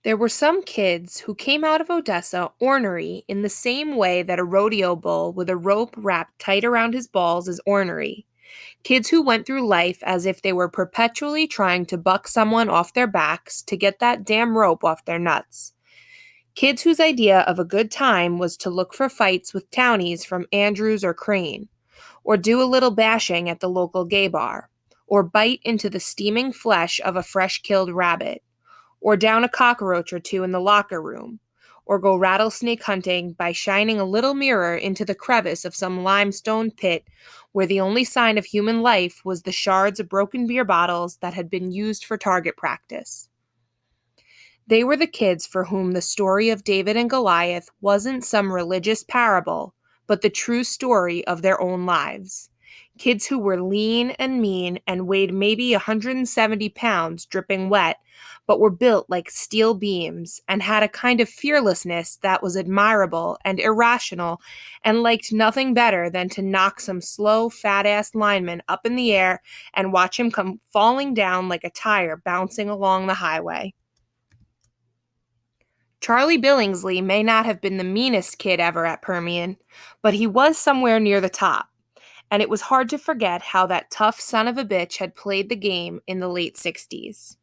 There were some kids who came out of Odessa ornery in the same way that a rodeo bull with a rope wrapped tight around his balls is ornery. Kids who went through life as if they were perpetually trying to buck someone off their backs to get that damn rope off their nuts. Kids whose idea of a good time was to look for fights with townies from Andrews or Crane, or do a little bashing at the local gay bar, or bite into the steaming flesh of a fresh killed rabbit, or down a cockroach or two in the locker room, or go rattlesnake hunting by shining a little mirror into the crevice of some limestone pit where the only sign of human life was the shards of broken beer bottles that had been used for target practice. They were the kids for whom the story of David and Goliath wasn't some religious parable, but the true story of their own lives. Kids who were lean and mean and weighed maybe 170 pounds dripping wet, but were built like steel beams and had a kind of fearlessness that was admirable and irrational and liked nothing better than to knock some slow, fat-ass lineman up in the air and watch him come falling down like a tire bouncing along the highway. Charlie Billingsley may not have been the meanest kid ever at Permian, but he was somewhere near the top, and it was hard to forget how that tough son of a bitch had played the game in the late 60s.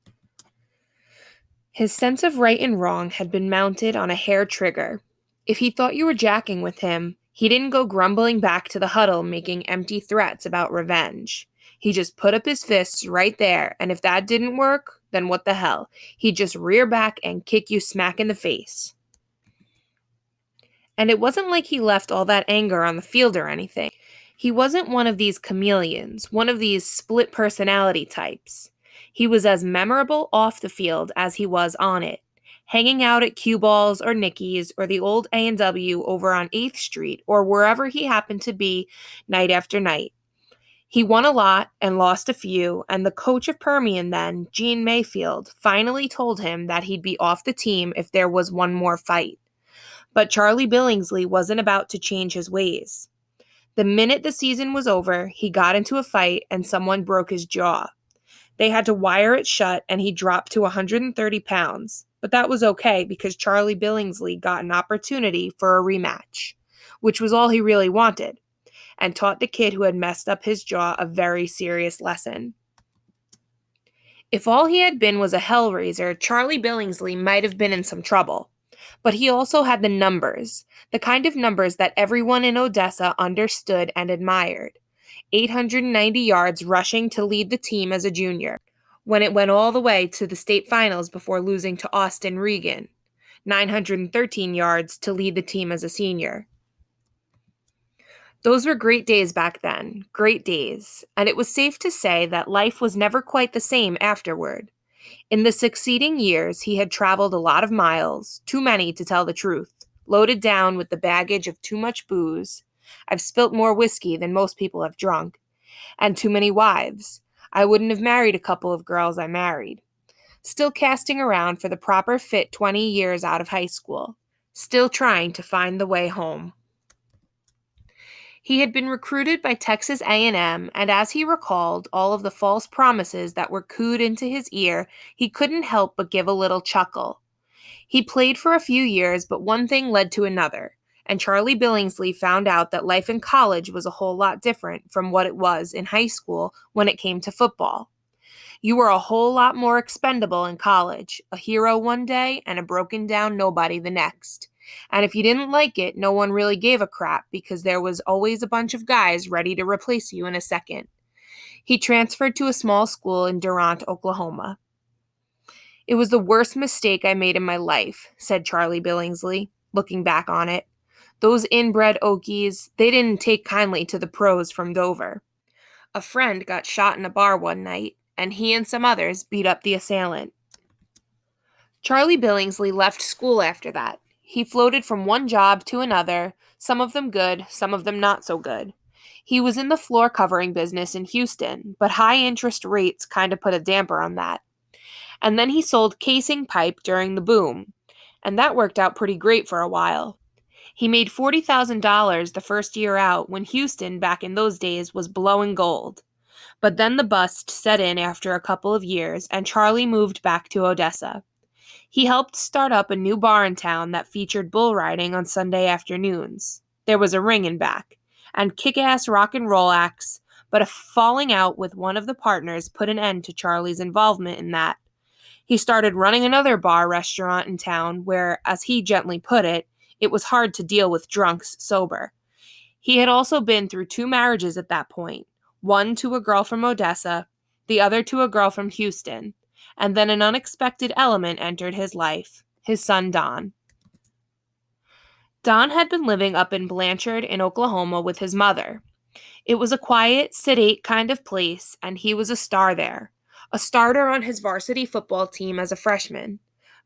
His sense of right and wrong had been mounted on a hair trigger. If he thought you were jacking with him, he didn't go grumbling back to the huddle making empty threats about revenge. He just put up his fists right there, and if that didn't work, then what the hell? He'd just rear back and kick you smack in the face. And it wasn't like he left all that anger on the field or anything. He wasn't one of these chameleons, one of these split personality types. He was as memorable off the field as he was on it, hanging out at Cue Balls or Nicky's or the old A&W over on 8th Street or wherever he happened to be night after night. He won a lot and lost a few, and the coach of Permian then, Gene Mayfield, finally told him that he'd be off the team if there was one more fight. But Charlie Billingsley wasn't about to change his ways. The minute the season was over, he got into a fight and someone broke his jaw. They had to wire it shut and he dropped to 130 pounds. But that was okay because Charlie Billingsley got an opportunity for a rematch, which was all he really wanted, and taught the kid who had messed up his jaw a very serious lesson. If all he had been was a hellraiser, Charlie Billingsley might have been in some trouble. But he also had the numbers, the kind of numbers that everyone in Odessa understood and admired. 890 yards rushing to lead the team as a junior, when it went all the way to the state finals before losing to Austin Regan. 913 yards to lead the team as a senior. Those were great days back then, great days, and it was safe to say that life was never quite the same afterward. In the succeeding years, he had traveled a lot of miles, too many to tell the truth, loaded down with the baggage of too much booze. I've spilt more whiskey than most people have drunk. And too many wives. I wouldn't have married a couple of girls I married. Still casting around for the proper fit 20 years out of high school. Still trying to find the way home. He had been recruited by Texas A&M, and as he recalled all of the false promises that were cooed into his ear, he couldn't help but give a little chuckle. He played for a few years, but one thing led to another, and Charlie Billingsley found out that life in college was a whole lot different from what it was in high school when it came to football. You were a whole lot more expendable in college, a hero one day and a broken down nobody the next. And if you didn't like it, no one really gave a crap because there was always a bunch of guys ready to replace you in a second. He transferred to a small school in Durant, Oklahoma. It was the worst mistake I made in my life, said Charlie Billingsley, looking back on it. Those inbred Okies, they didn't take kindly to the pros from Dover. A friend got shot in a bar one night, and he and some others beat up the assailant. Charlie Billingsley left school after that. He floated from one job to another, some of them good, some of them not so good. He was in the floor covering business in Houston, but high interest rates kind of put a damper on that. And then he sold casing pipe during the boom, and that worked out pretty great for a while. He made $40,000 the first year out when Houston, back in those days, was blowing gold. But then the bust set in after a couple of years, and Charlie moved back to Odessa. He helped start up a new bar in town that featured bull riding on Sunday afternoons. There was a ring in back, and kick-ass rock and roll acts, but a falling out with one of the partners put an end to Charlie's involvement in that. He started running another bar restaurant in town where, as he gently put it was hard to deal with drunks sober. He had also been through 2 marriages at that point, one to a girl from Odessa, the other to a girl from Houston, and then an unexpected element entered his life, his son Don. Don had been living up in Blanchard in Oklahoma with his mother. It was a quiet, sedate kind of place, and he was a star there, a starter on his varsity football team as a freshman.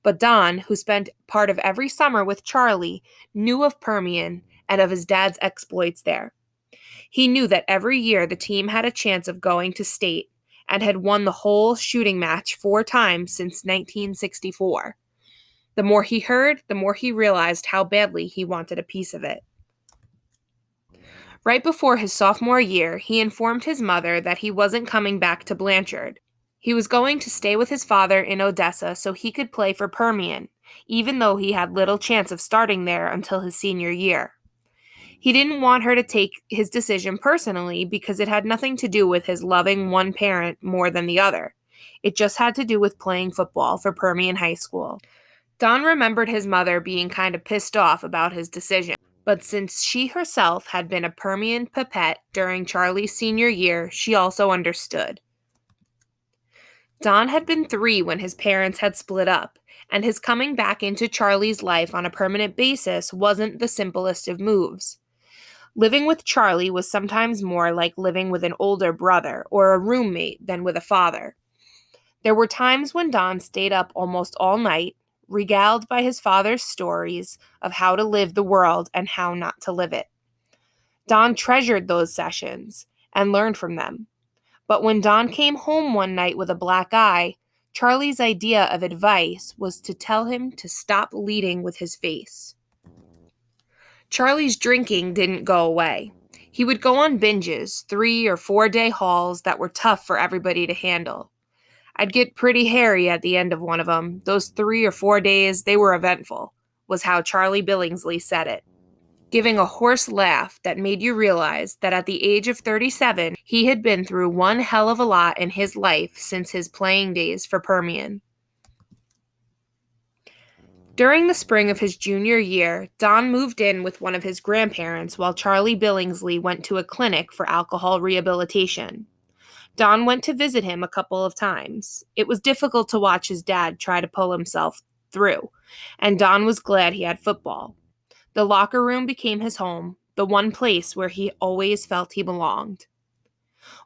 But Don, who spent part of every summer with Charlie, knew of Permian and of his dad's exploits there. He knew that every year the team had a chance of going to state and had won the whole shooting match 4 times since 1964. The more he heard, the more he realized how badly he wanted a piece of it. Right before his sophomore year, he informed his mother that he wasn't coming back to Blanchard. He was going to stay with his father in Odessa so he could play for Permian, even though he had little chance of starting there until his senior year. He didn't want her to take his decision personally because it had nothing to do with his loving one parent more than the other. It just had to do with playing football for Permian High School. Don remembered his mother being kind of pissed off about his decision, but since she herself had been a Permian pipette during Charlie's senior year, she also understood. Don had been 3 when his parents had split up, and his coming back into Charlie's life on a permanent basis wasn't the simplest of moves. Living with Charlie was sometimes more like living with an older brother or a roommate than with a father. There were times when Don stayed up almost all night, regaled by his father's stories of how to live the world and how not to live it. Don treasured those sessions and learned from them. But when Don came home one night with a black eye, Charlie's idea of advice was to tell him to stop leading with his face. Charlie's drinking didn't go away. He would go on binges, 3 or 4 day hauls that were tough for everybody to handle. I'd get pretty hairy at the end of one of them. Those 3 or 4 days, they were eventful, was how Charlie Billingsley said it, giving a hoarse laugh that made you realize that at the age of 37, he had been through one hell of a lot in his life since his playing days for Permian. During the spring of his junior year, Don moved in with one of his grandparents while Charlie Billingsley went to a clinic for alcohol rehabilitation. Don went to visit him a couple of times. It was difficult to watch his dad try to pull himself through, and Don was glad he had football. The locker room became his home, the one place where he always felt he belonged.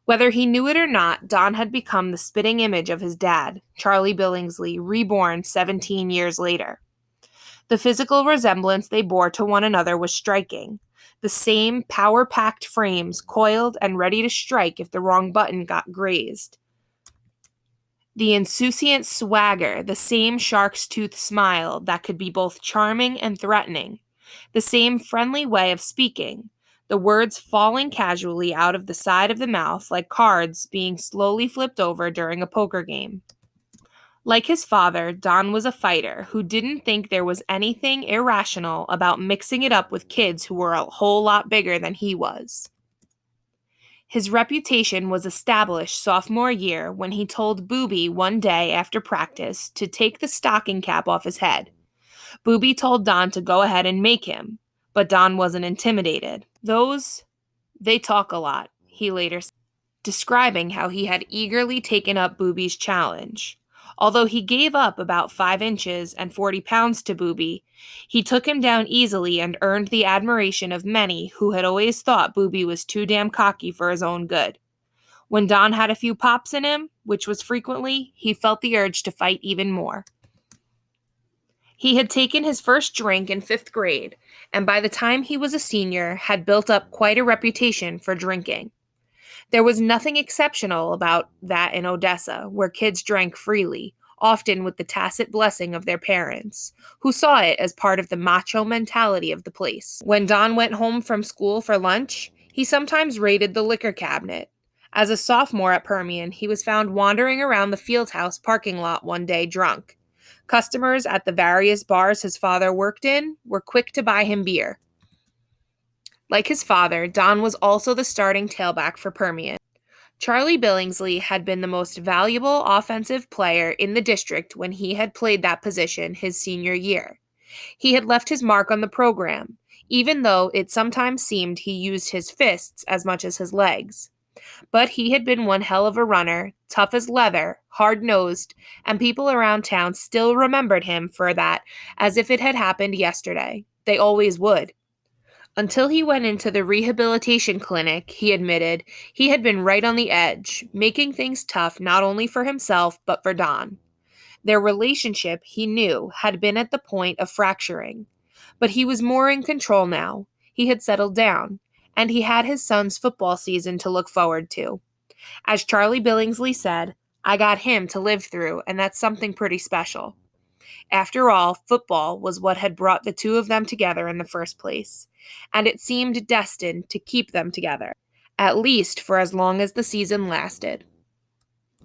Whether he knew it or not, Don had become the spitting image of his dad, Charlie Billingsley, reborn 17 years later. The physical resemblance they bore to one another was striking. The same power-packed frames coiled and ready to strike if the wrong button got grazed. The insouciant swagger, the same shark's tooth smile that could be both charming and threatening. The same friendly way of speaking, the words falling casually out of the side of the mouth like cards being slowly flipped over during a poker game. Like his father, Don was a fighter who didn't think there was anything irrational about mixing it up with kids who were a whole lot bigger than he was. His reputation was established sophomore year when he told Booby one day after practice to take the stocking cap off his head. Booby told Don to go ahead and make him, but Don wasn't intimidated. They talk a lot, he later said, describing how he had eagerly taken up Booby's challenge. Although he gave up about 5 inches and 40 pounds to Booby, he took him down easily and earned the admiration of many who had always thought Booby was too damn cocky for his own good. When Don had a few pops in him, which was frequently, he felt the urge to fight even more. He had taken his first drink in 5th grade, and by the time he was a senior, had built up quite a reputation for drinking. There was nothing exceptional about that in Odessa, where kids drank freely, often with the tacit blessing of their parents, who saw it as part of the macho mentality of the place. When Don went home from school for lunch, he sometimes raided the liquor cabinet. As a sophomore at Permian, he was found wandering around the Fieldhouse parking lot one day drunk. Customers at the various bars his father worked in were quick to buy him beer. Like his father, Don was also the starting tailback for Permian. Charlie Billingsley had been the most valuable offensive player in the district when he had played that position his senior year. He had left his mark on the program, even though it sometimes seemed he used his fists as much as his legs. But he had been one hell of a runner, tough as leather, hard-nosed, and people around town still remembered him for that as if it had happened yesterday. They always would. Until he went into the rehabilitation clinic, he admitted, he had been right on the edge, making things tough not only for himself but for Don. Their relationship, he knew, had been at the point of fracturing. But he was more in control now. He had settled down, and he had his son's football season to look forward to. As Charlie Billingsley said, I got him to live through, and that's something pretty special. After all, football was what had brought the two of them together in the first place, and it seemed destined to keep them together, at least for as long as the season lasted.